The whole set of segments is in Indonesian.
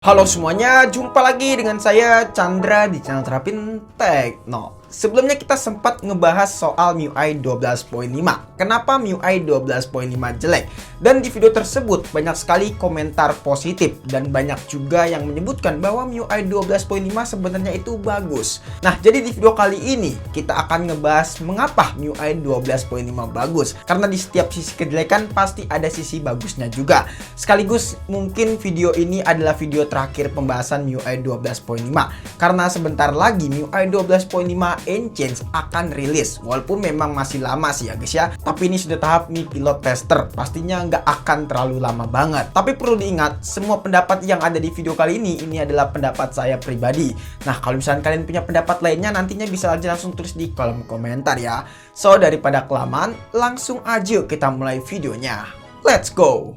Halo semuanya, jumpa lagi dengan saya Chandra di channel Terapin Tekno. Sebelumnya kita sempat ngebahas soal MIUI 12.5. Kenapa MIUI 12.5 jelek? Dan di video tersebut banyak sekali komentar positif dan banyak juga yang menyebutkan bahwa MIUI 12.5 sebenarnya itu bagus. Nah, jadi di video kali ini kita akan ngebahas mengapa MIUI 12.5 bagus. Karena di setiap sisi kejelekan pasti ada sisi bagusnya juga. Sekaligus mungkin video ini adalah video terakhir pembahasan MIUI 12.5 karena sebentar lagi MIUI 12.5 Enchant akan rilis. Walaupun memang masih lama sih ya guys ya, tapi ini sudah tahap Mi Pilot Tester, pastinya nggak akan terlalu lama banget. Tapi perlu diingat, semua pendapat yang ada di video kali ini adalah pendapat saya pribadi. Nah, kalau misalnya kalian punya pendapat lainnya, nantinya bisa aja langsung tulis di kolom komentar ya. So, daripada kelamaan, langsung aja kita mulai videonya. Let's go!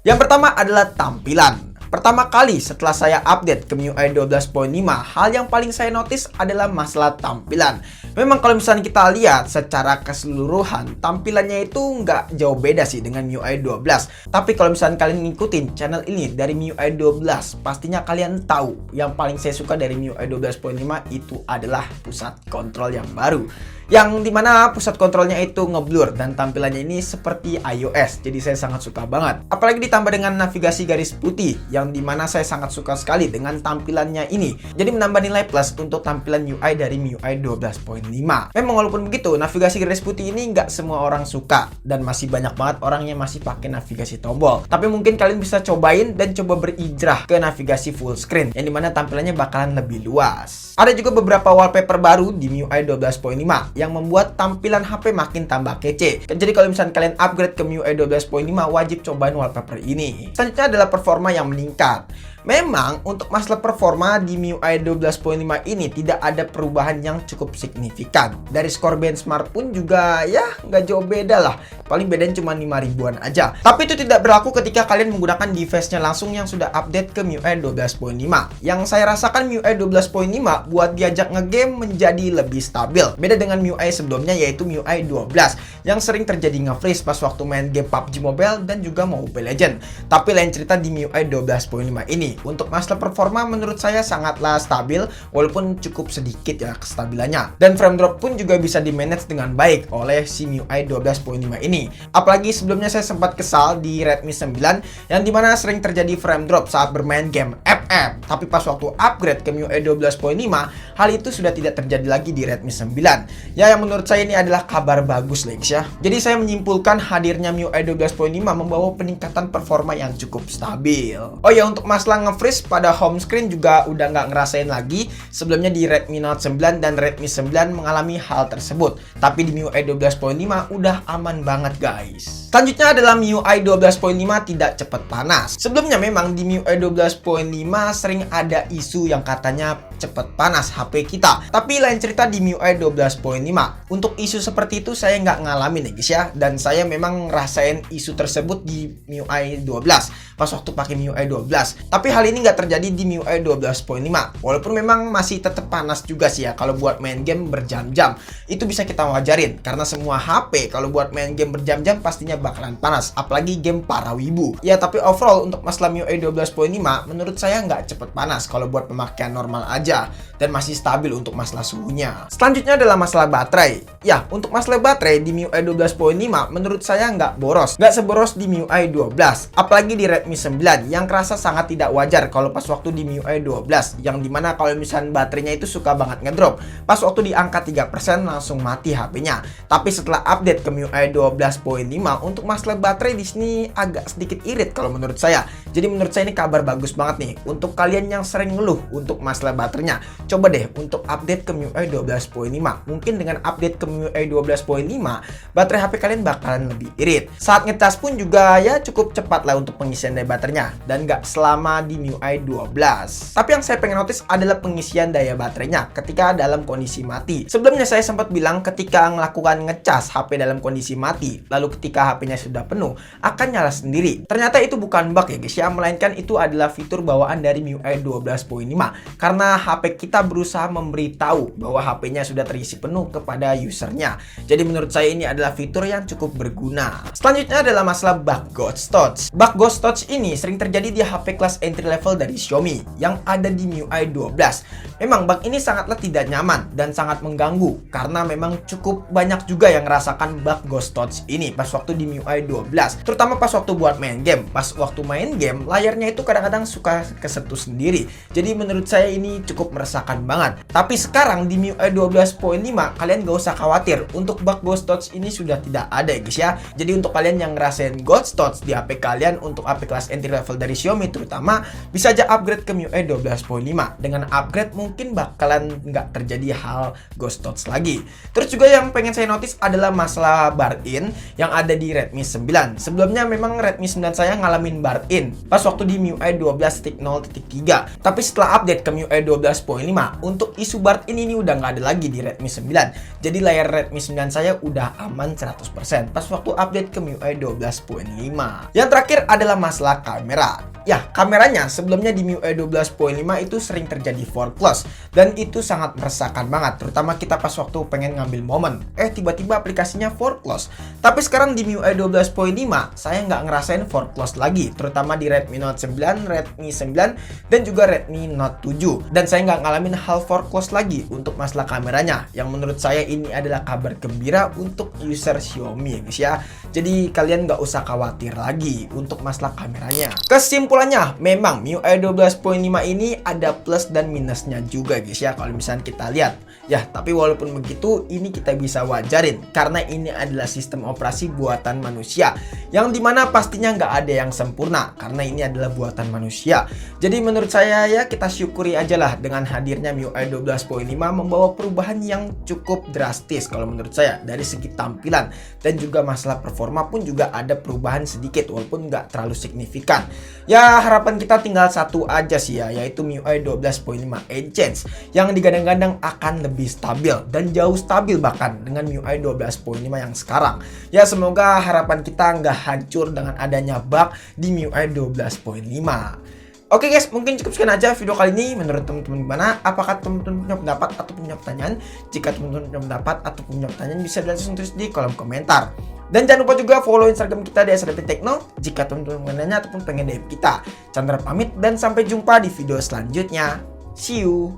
Yang pertama adalah tampilan. Pertama kali setelah saya update ke MIUI 12.5, hal yang paling saya notice adalah masalah tampilan. Memang kalau misalnya kita lihat secara keseluruhan, tampilannya itu nggak jauh beda sih dengan MIUI 12. Tapi kalau misalnya kalian ngikutin channel ini dari MIUI 12, pastinya kalian tahu yang paling saya suka dari MIUI 12.5 itu adalah pusat kontrol yang baru. Yang dimana pusat kontrolnya itu ngeblur dan tampilannya ini seperti iOS, jadi saya sangat suka banget. Apalagi ditambah dengan navigasi garis putih, yang dimana saya sangat suka sekali dengan tampilannya ini. Jadi menambah nilai plus untuk tampilan UI dari MIUI 12.5. Memang walaupun begitu, navigasi garis putih ini nggak semua orang suka dan masih banyak banget orang yang masih pakai navigasi tombol. Tapi mungkin kalian bisa cobain dan coba berhijrah ke navigasi full screen, yang dimana tampilannya bakalan lebih luas. Ada juga beberapa wallpaper baru di MIUI 12.5 yang membuat tampilan HP makin tambah kece. Jadi kalau misalnya kalian upgrade ke MIUI 12.5, wajib cobain wallpaper ini. Selanjutnya adalah performa yang meningkat. Memang untuk masalah performa di MIUI 12.5 ini tidak ada perubahan yang cukup signifikan. Dari skor benchmark pun juga ya nggak jauh beda lah. Paling bedanya cuma 5 ribuan aja. Tapi itu tidak berlaku ketika kalian menggunakan device-nya langsung yang sudah update ke MIUI 12.5. Yang saya rasakan MIUI 12.5 buat diajak ngegame menjadi lebih stabil. Beda dengan MIUI sebelumnya yaitu MIUI 12 yang sering terjadi nge-freeze pas waktu main game PUBG Mobile dan juga Mobile Legends. Tapi lain cerita di MIUI 12.5 ini. Untuk masalah performa menurut saya sangatlah stabil walaupun cukup sedikit ya kestabilannya. Dan frame drop pun juga bisa di-manage dengan baik oleh si MIUI 12.5 ini. Apalagi sebelumnya saya sempat kesal di Redmi 9 yang dimana sering terjadi frame drop saat bermain game FF. Tapi pas waktu upgrade ke MIUI 12.5, hal itu sudah tidak terjadi lagi di Redmi 9. Ya, yang menurut saya ini adalah kabar bagus guys ya. Jadi saya menyimpulkan hadirnya MIUI 12.5 membawa peningkatan performa yang cukup stabil. Oh ya, untuk masalah nge-freeze pada home screen juga udah nggak ngerasain lagi. Sebelumnya di Redmi Note 9 dan Redmi 9 mengalami hal tersebut. Tapi di MIUI 12.5 udah aman banget guys. Selanjutnya adalah MIUI 12.5 tidak cepat panas. Sebelumnya memang di MIUI 12.5 sering ada isu yang katanya cepat panas HP kita. Tapi lain cerita di MIUI 12.5. Untuk isu seperti itu saya nggak ngalamin ya guys ya. Dan saya memang ngerasain isu tersebut di MIUI 12 pas waktu pakai MIUI 12. Tapi hal ini nggak terjadi di MIUI 12.5. Walaupun memang masih tetap panas juga sih ya kalau buat main game berjam-jam. Itu bisa kita wajarin karena semua HP kalau buat main game berjam-jam pastinya bakalan panas. Apalagi game para wibu. Ya, tapi overall untuk masalah MIUI 12.5 menurut saya nggak cepet panas kalau buat pemakaian normal aja dan masih stabil untuk masalah suhunya. Selanjutnya adalah masalah baterai. Ya, untuk masalah baterai di MIUI 12.5 menurut saya nggak boros. Nggak seboros di MIUI 12. Apalagi di Redmi 9 yang kerasa sangat tidak wajar kalau pas waktu di MIUI 12. Yang dimana kalau misalnya baterainya itu suka banget ngedrop. Pas waktu di angka 3% langsung mati HP-nya. Tapi setelah update ke MIUI 12.5 untuk masalah baterai di sini agak sedikit irit kalau menurut saya. Jadi menurut saya ini kabar bagus banget nih untuk kalian yang sering ngeluh untuk masalah baterainya. Coba deh untuk update ke MIUI 12.5. Mungkin dengan update ke MIUI 12.5, baterai HP kalian bakalan lebih irit. Saat ngecas pun juga ya cukup cepat lah untuk pengisian daya baterainya dan nggak selama di MIUI 12. Tapi yang saya pengen notice adalah pengisian daya baterainya ketika dalam kondisi mati. Sebelumnya saya sempat bilang ketika melakukan ngecas HP dalam kondisi mati, lalu ketika HP-nya sudah penuh, akan nyala sendiri. Ternyata itu bukan bug ya guys ya, melainkan itu adalah fitur bawaan dari MIUI 12.5 karena HP kita berusaha memberitahu bahwa HP-nya sudah terisi penuh kepada usernya. Jadi menurut saya ini adalah fitur yang cukup berguna. Selanjutnya adalah masalah bug ghost touch. Bug ghost touch ini sering terjadi di HP kelas entry level dari Xiaomi yang ada di MIUI 12. Memang bug ini sangatlah tidak nyaman dan sangat mengganggu karena memang cukup banyak juga yang merasakan bug ghost touch ini pas waktu di MIUI 12, terutama pas waktu buat main game. Pas waktu main game, layarnya itu kadang-kadang suka kesentuh sendiri. Jadi menurut saya ini cukup meresahkan banget. Tapi sekarang di MIUI 12.5 kalian gak usah khawatir, untuk bug ghost touch ini sudah tidak ada guys ya. Jadi untuk kalian yang ngerasain ghost touch di HP kalian, untuk HP kelas entry level dari Xiaomi terutama, bisa aja upgrade ke MIUI 12.5. Dengan upgrade mungkin bakalan nggak terjadi hal ghost touch lagi. Terus juga yang pengen saya notice adalah masalah bar-in yang ada di Redmi 9. Sebelumnya memang Redmi 9 saya ngalamin bar-in pas waktu di MIUI 12.0.3. Tapi setelah update ke MIUI 12.5, untuk isu bar-in ini udah nggak ada lagi di Redmi 9. Jadi layar Redmi 9 saya udah aman 100% pas waktu update ke MIUI 12.5. Yang terakhir adalah masalah kamera. Ya, kameranya sebelumnya di MIUI 12.5 itu sering terjadi for close dan itu sangat meresahkan banget, terutama kita pas waktu pengen ngambil momen. Tiba-tiba aplikasinya for close. Tapi sekarang di MIUI 12.5 saya nggak ngerasain for close lagi, terutama di Redmi Note 9, Redmi 9 dan juga Redmi Note 7. Dan saya nggak ngalamin hal for close lagi untuk masalah kameranya, yang menurut saya ini adalah kabar gembira untuk user Xiaomi guys ya. Jadi kalian nggak usah khawatir lagi untuk masalah kameranya. Kesimpulannya, memang MIUI 12.5 ini ada plus dan minusnya juga guys ya kalau misalnya kita lihat. Ya, tapi walaupun begitu ini kita bisa wajarin karena ini adalah sistem operasi buatan manusia yang dimana pastinya nggak ada yang sempurna karena ini adalah buatan manusia. Jadi menurut saya ya kita syukuri aja lah dengan hadirnya MIUI 12.5 membawa perubahan yang cukup drastis kalau menurut saya dari segi tampilan, dan juga masalah performa pun juga ada perubahan sedikit walaupun nggak terlalu signifikan. Ya harapan kita tinggal satu aja sih ya, yaitu MIUI 12.5 Advanced yang digadang-gadang akan lebih stabil dan jauh stabil bahkan dengan MIUI 12.5 yang sekarang. Ya semoga harapan kita nggak hancur dengan adanya bug di MIUI 12.5. Oke guys, mungkin cukup sekian aja video kali ini. Menurut teman-teman gimana? Apakah teman-teman punya pendapat atau punya pertanyaan? Jika teman-teman punya pendapat atau punya pertanyaan, bisa langsung tulis di kolom komentar. Dan jangan lupa juga follow Instagram kita di @sadapintekno jika teman-teman pengen nanya ataupun pengen DM kita. Chandra pamit dan sampai jumpa di video selanjutnya. See you.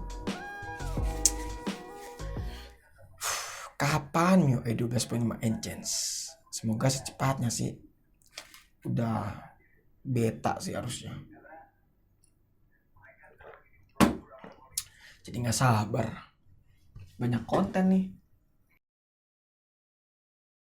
Kapan MIUI 12.5 Advanced? Semoga secepatnya sih. Udah beta sih harusnya. Jadi nggak sabar. Banyak konten nih.